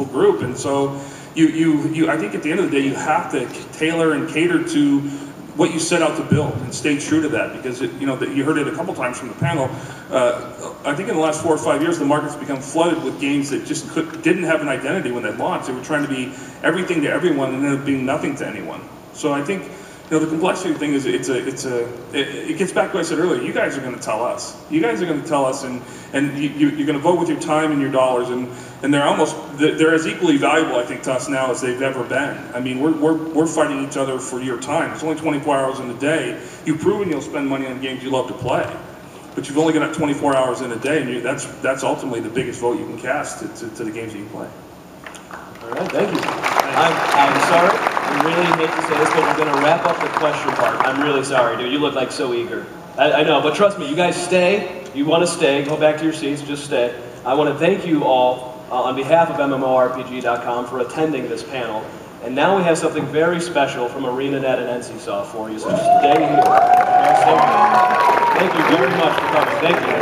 group, and so I think at the end of the day you have to tailor and cater to what you set out to build and stay true to that, because you heard it a couple times from the panel. I think in the last 4 or 5 years the market's become flooded with games that just didn't have an identity when they launched. They were trying to be everything to everyone and ended up being nothing to anyone. So I think the complexity thing is it gets back to what I said earlier. You guys are going to tell us. You guys are going to tell us, and you're going to vote with your time and your dollars, and they're as equally valuable, I think, to us now as they've ever been. I mean, we're fighting each other for your time. It's only 24 hours in a day. You've proven you'll spend money on games you love to play, but you've only got 24 hours in a day, and that's ultimately the biggest vote you can cast to the games that you play. All right, thank you. I'm sorry. I really hate to say this, but we're going to wrap up the question part. I'm really sorry, dude. You look like so eager. I know, but trust me, you guys stay. You want to stay. Go back to your seats. Just stay. I want to thank you all on behalf of MMORPG.com for attending this panel. And now we have something very special from ArenaNet and NCSoft for you, so just stay here. Stay here. Thank you very much for coming. Thank you.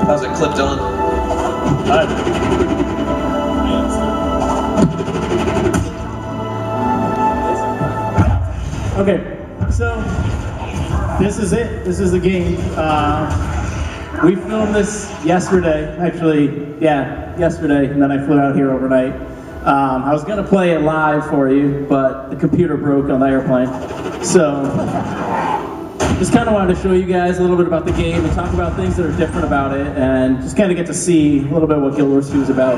How's it clipped on? Okay, so this is it. This is the game. We filmed this yesterday. Actually, yeah, yesterday, and then I flew out here overnight. I was gonna play it live for you, but the computer broke on the airplane. So just kind of wanted to show you guys a little bit about the game and talk about things that are different about it, and just kind of get to see a little bit what Guild Wars 2 is about.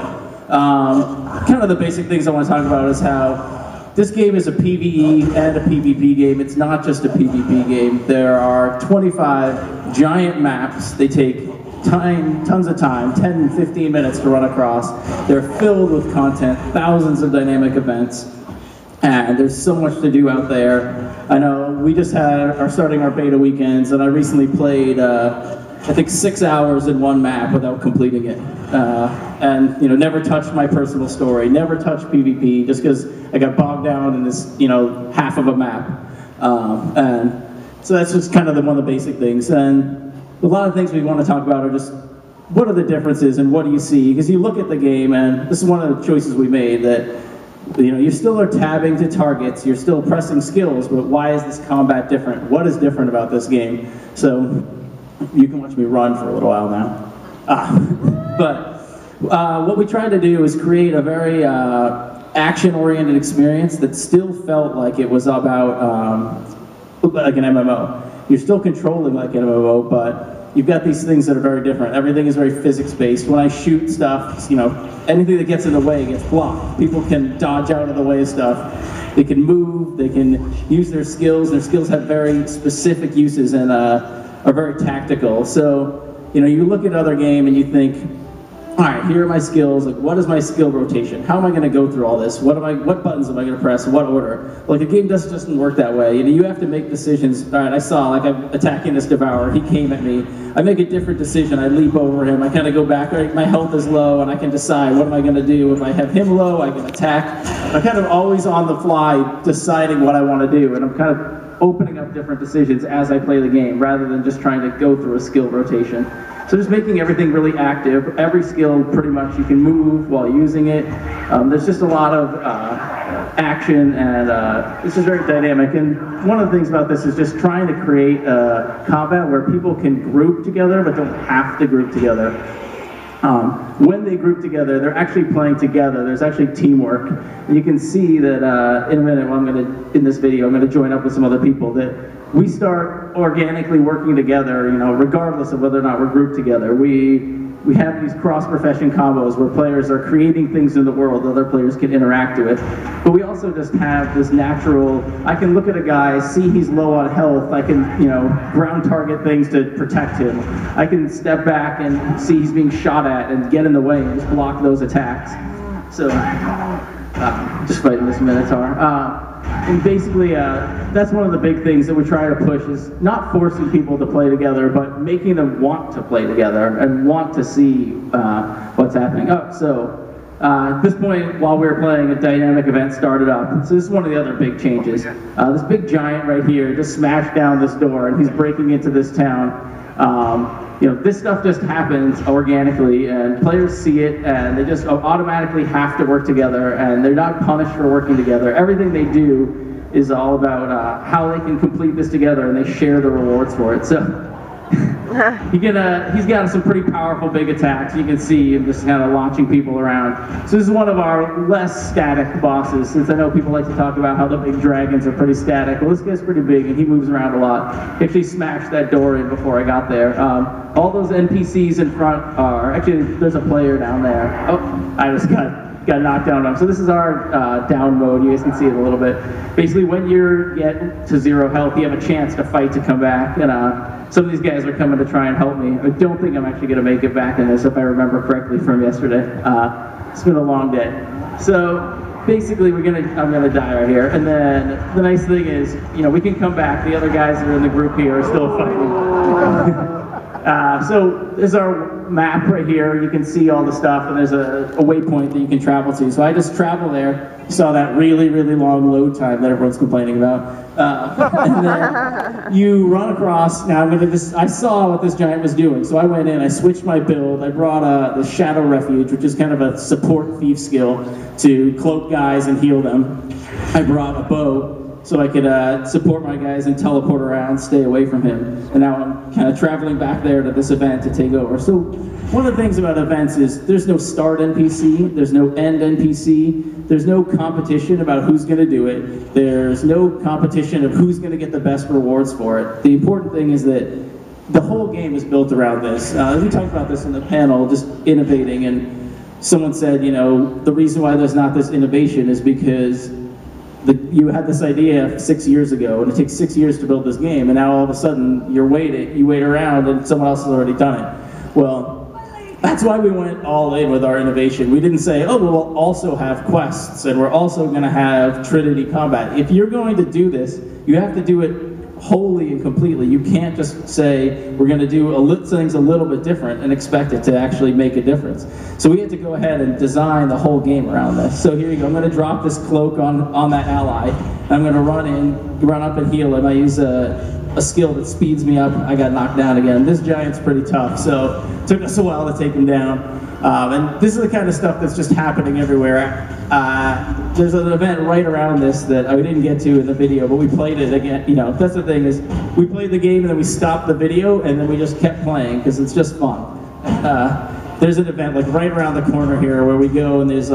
Kind of the basic things I want to talk about is how this game is a PvE and a PvP game. It's not just a PvP game. There are 25 giant maps. They take tons of time, 10, 15 minutes to run across. They're filled with content, thousands of dynamic events, and there's so much to do out there. I know we just are starting our beta weekends, and I recently played, I think 6 hours in one map without completing it. And never touched my personal story, never touched PvP, just because I got bogged down in this, half of a map. And so that's just kind of one of the basic things. And a lot of things we want to talk about are just, what are the differences and what do you see? Because you look at the game, and this is one of the choices we made, that you still are tabbing to targets, you're still pressing skills, but why is this combat different? What is different about this game? So you can watch me run for a little while now. But what we tried to do is create a very action-oriented experience that still felt like it was about like an MMO. You're still controlling like an MMO, but you've got these things that are very different. Everything is very physics-based. When I shoot stuff, anything that gets in the way gets blocked. People can dodge out of the way of stuff. They can move, they can use their skills. Their skills have very specific uses and are very tactical. So, you look at other game and you think, all right, here are my skills. Like, what is my skill rotation? How am I going to go through all this? What buttons am I going to press? What order? Like, a game doesn't work that way. You have to make decisions. All right, I saw, like, I'm attacking this devourer. He came at me. I make a different decision. I leap over him. I kind of go back. Right, my health is low, and I can decide what am I going to do. If I have him low, I can attack. I'm kind of always on the fly deciding what I want to do, and I'm kind of opening up different decisions as I play the game, rather than just trying to go through a skill rotation. So just making everything really active. Every skill, pretty much, you can move while using it. There's just a lot of action, and it's just very dynamic. And one of the things about this is just trying to create combat where people can group together, but don't have to group together. When they group together, they're actually playing together. There's actually teamwork. And you can see that in a minute, in this video, I'm going to join up with some other people, that we start organically working together, regardless of whether or not we're grouped together. We we have these cross-profession combos where players are creating things in the world that other players can interact with. But we also just have this natural, I can look at a guy, see he's low on health, I can, ground target things to protect him. I can step back and see he's being shot at and get in the way and just block those attacks. So, just fighting this Minotaur. And basically, that's one of the big things that we try to push is not forcing people to play together, but making them want to play together and want to see what's happening. At this point, while we were playing, a dynamic event started up. So this is one of the other big changes. This big giant right here just smashed down this door, and he's breaking into this town. This stuff just happens organically, and players see it, and they just automatically have to work together, and they're not punished for working together. Everything they do is all about how they can complete this together, and they share the rewards for it. So he's got some pretty powerful big attacks. You can see him just kind of launching people around. So this is one of our less static bosses, since I know people like to talk about how the big dragons are pretty static. Well, this guy's pretty big, and he moves around a lot. He actually smashed that door in before I got there. All those NPCs in front are, actually, there's a player down there. Oh, I just got knocked down on him. So this is our down mode. You guys can see it a little bit. Basically, when you get to 0 health, you have a chance to fight to come back. And some of these guys are coming to try and help me. I don't think I'm actually going to make it back in this, if I remember correctly from yesterday. It's been a long day. So basically, I'm gonna die right here. And then the nice thing is, we can come back. The other guys that are in the group here are still fighting. So there's our map right here. You can see all the stuff, and there's a waypoint that you can travel to. So I just travel there. You saw that really, really long load time that everyone's complaining about. And then you run across. Now I saw what this giant was doing, so I went in. I switched my build. I brought the Shadow Refuge, which is kind of a support thief skill to cloak guys and heal them. I brought a bow, so I could support my guys and teleport around, stay away from him. And now I'm kind of traveling back there to this event to take over. So one of the things about events is there's no start NPC, there's no end NPC, there's no competition about who's going to do it, there's no competition of who's going to get the best rewards for it. The important thing is that the whole game is built around this. We talked about this in the panel, just innovating, and someone said, the reason why there's not this innovation is because you had this idea 6 years ago, and it takes 6 years to build this game, and now all of a sudden you wait around and someone else has already done it. Well, that's why we went all in with our innovation. We didn't say, oh, we'll also have quests, and we're also going to have Trinity combat. If you're going to do this, you have to do it wholly and completely. You can't just say, we're going to do things a little bit different and expect it to actually make a difference. So we had to go ahead and design the whole game around this. So here you go. I'm going to drop this cloak on that ally. I'm going to run up and heal him. I use a skill that speeds me up. I got knocked down again. This giant's pretty tough, so it took us a while to take him down. And this is the kind of stuff that's just happening everywhere. There's an event right around this that I didn't get to in the video, but we played it again. That's the thing, is we played the game and then we stopped the video and then we just kept playing because it's just fun. There's an event like right around the corner here where we go and there's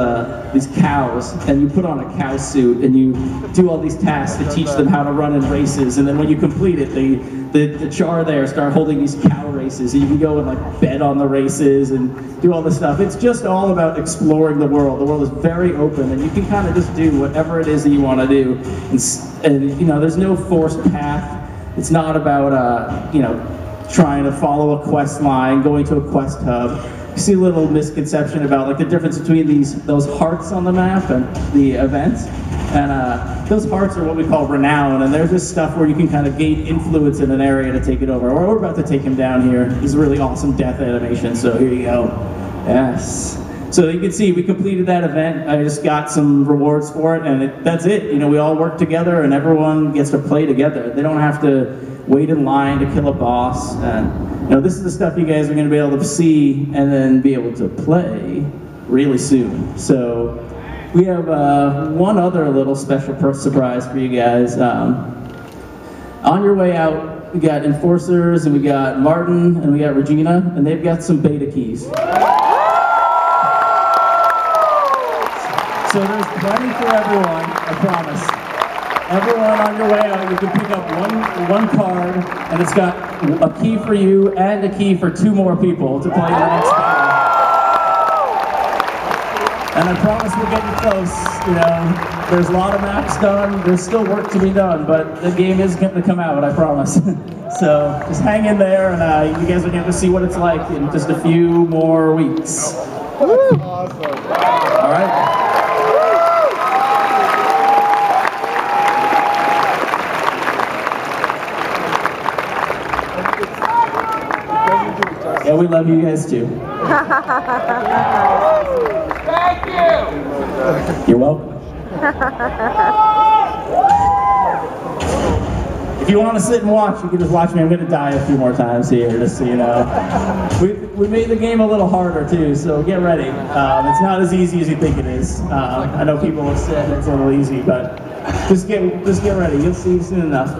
these cows, and you put on a cow suit and you do all these tasks to teach them how to run in races, and then when you complete it, the char there start holding these cow races, and you can go and like bet on the races and do all this stuff. It's just all about exploring the world. The world is very open, and you can kind of just do whatever it is that you want to do, and there's no forced path. It's not about trying to follow a quest line, going to a quest hub. You see a little misconception about like the difference between those hearts on the map and the events. And those hearts are what we call renown, and there's this stuff where you can kind of gain influence in an area to take it over. We're about to take him down here. He's a really awesome death animation, so here you go. Yes. So you can see we completed that event. I just got some rewards for it, and that's it. We all work together, and everyone gets to play together. They don't have to wait in line to kill a boss. And this is the stuff you guys are going to be able to see and then be able to play really soon. So we have one other little special surprise for you guys. On your way out, we got Enforcers, and we got Martin, and we got Regina, and they've got some beta keys. So there's plenty for everyone, I promise. Everyone on your way out, you can pick up one card, and it's got a key for you and a key for 2 more people to play the next game. And I promise we're getting close. You know, there's a lot of maps done. There's still work to be done, but the game is going to come out, I promise. So just hang in there, and you guys will get to see what it's like in just a few more weeks. Woo! Awesome. All right. Yeah, we love you guys too. Thank you! You're welcome. If you want to sit and watch, you can just watch me. I'm going to die a few more times here, just so you know. We made the game a little harder too, so get ready. It's not as easy as you think it is. I know people have said it's a little easy, but just get ready. You'll see soon enough.